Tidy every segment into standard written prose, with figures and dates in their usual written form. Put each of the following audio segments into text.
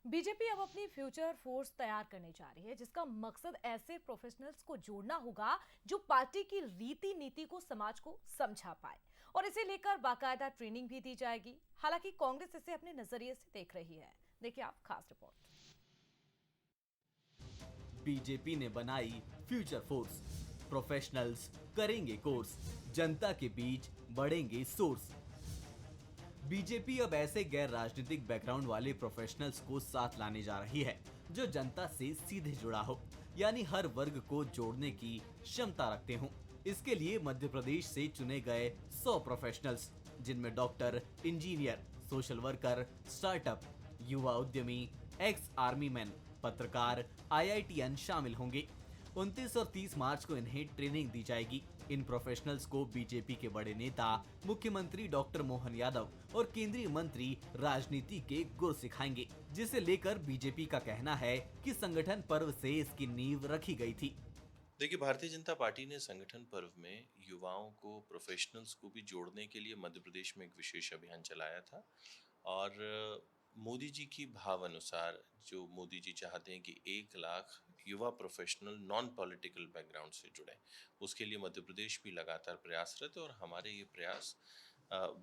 BJP अब अपनी future force तैयार करने जा रही है, जिसका मकसद ऐसे प्रोफेशनल्स को जोड़ना होगा जो पार्टी की रीति नीति को समाज को समझा पाए, और इसे लेकर बाकायदा ट्रेनिंग भी दी जाएगी। हालांकि कांग्रेस इसे अपने नजरिए से देख रही है। देखिए आप खास रिपोर्ट। बीजेपी ने बनाई फ्यूचर फोर्स, प्रोफेशनल्स करेंगे कोर्स, जनता के बीच बढ़ेंगे सोर्स। बीजेपी अब ऐसे गैर राजनीतिक बैकग्राउंड वाले प्रोफेशनल्स को साथ लाने जा रही है जो जनता से सीधे जुड़ा हो, यानी हर वर्ग को जोड़ने की क्षमता रखते हो। इसके लिए मध्य प्रदेश से चुने गए 100 प्रोफेशनल्स, जिनमें doctor, engineer, social worker, startup, युवा उद्यमी, एक्स आर्मी मैन, पत्रकार, आईआईटीएन शामिल होंगे। 29 और 30 मार्च को इन्हें ट्रेनिंग दी जाएगी। इन प्रोफेशनल्स को बीजेपी के बड़े नेता मुख्यमंत्री डॉक्टर मोहन यादव और केंद्रीय मंत्री राजनीति के गुर सिखाएंगे, जिसे लेकर बीजेपी का कहना है कि संगठन पर्व से इसकी नींव रखी गई थी। देखिए, भारतीय जनता पार्टी ने संगठन पर्व में युवाओं को, प्रोफेशनल्स को भी जोड़ने के लिए मध्य प्रदेश में एक विशेष अभियान चलाया था। और मोदी जी की भाव अनुसार जो मोदी जी चाहते हैं कि 1 लाख युवा प्रोफेशनल नॉन पॉलिटिकल बैकग्राउंड से जुड़ें, उसके लिए मध्य प्रदेश भी लगातार प्रयासरत है और हमारे ये प्रयास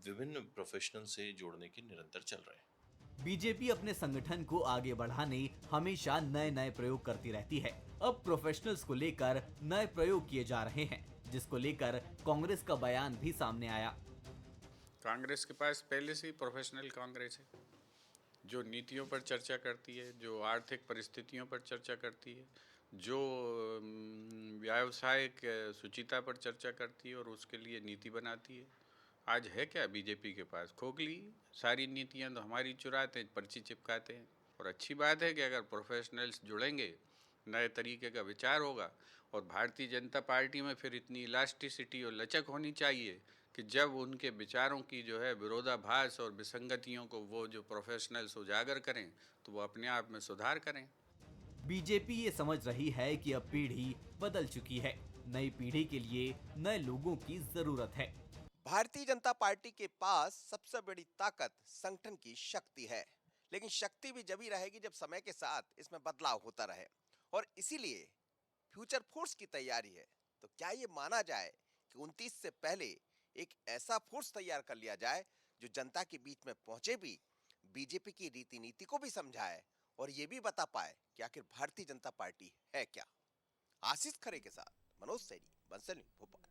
विभिन्न प्रोफेशनल से जोड़ने के निरंतर चल रहे हैं। बीजेपी अपने संगठन को आगे बढ़ाने हमेशा नए नए प्रयोग करती रहती है। अब प्रोफेशनल्स को लेकर नए प्रयोग किए जा रहे हैं, जिसको लेकर कांग्रेस का बयान भी सामने आया। कांग्रेस के पास पहले से ही प्रोफेशनल कांग्रेस है, जो नीतियों पर चर्चा करती है, जो आर्थिक परिस्थितियों पर चर्चा करती है, जो व्यावसायिक शुचिता पर चर्चा करती है और उसके लिए नीति बनाती है। आज है क्या बीजेपी के पास? खोखली सारी नीतियां तो हमारी चुराते हैं, पर्ची चिपकाते हैं। और अच्छी बात है कि अगर प्रोफेशनल्स जुड़ेंगे, नए तरीके का विचार होगा। और भारतीय जनता पार्टी में फिर इतनी इलास्टिसिटी और लचक होनी चाहिए कि जब उनके विचारों की जो है विरोधाभास और विसंगतियों को वो जो प्रोफेशनल्स उजागर करें, तो वो अपने आप में सुधार करें। बीजेपी ये समझ रही है कि अब पीढ़ी बदल चुकी है, नई पीढ़ी के लिए नए लोगों की जरूरत है। भारतीय जनता पार्टी के पास सबसे बड़ी ताकत संगठन की शक्ति है, लेकिन शक्ति भी जब ही रहेगी जब समय के साथ इसमें बदलाव होता रहे। और इसीलिए फ्यूचर फोर्स की तैयारी है। तो क्या ये माना जाए कि 29 से पहले एक ऐसा फोर्स तैयार कर लिया जाए जो जनता के बीच में पहुंचे भी, बीजेपी की रीति नीति को भी समझाए और ये भी बता पाए कि आखिर भारतीय जनता पार्टी है क्या। आशीष खरे के साथ मनोज सैनी, बंसल न्यूज़, भोपाल।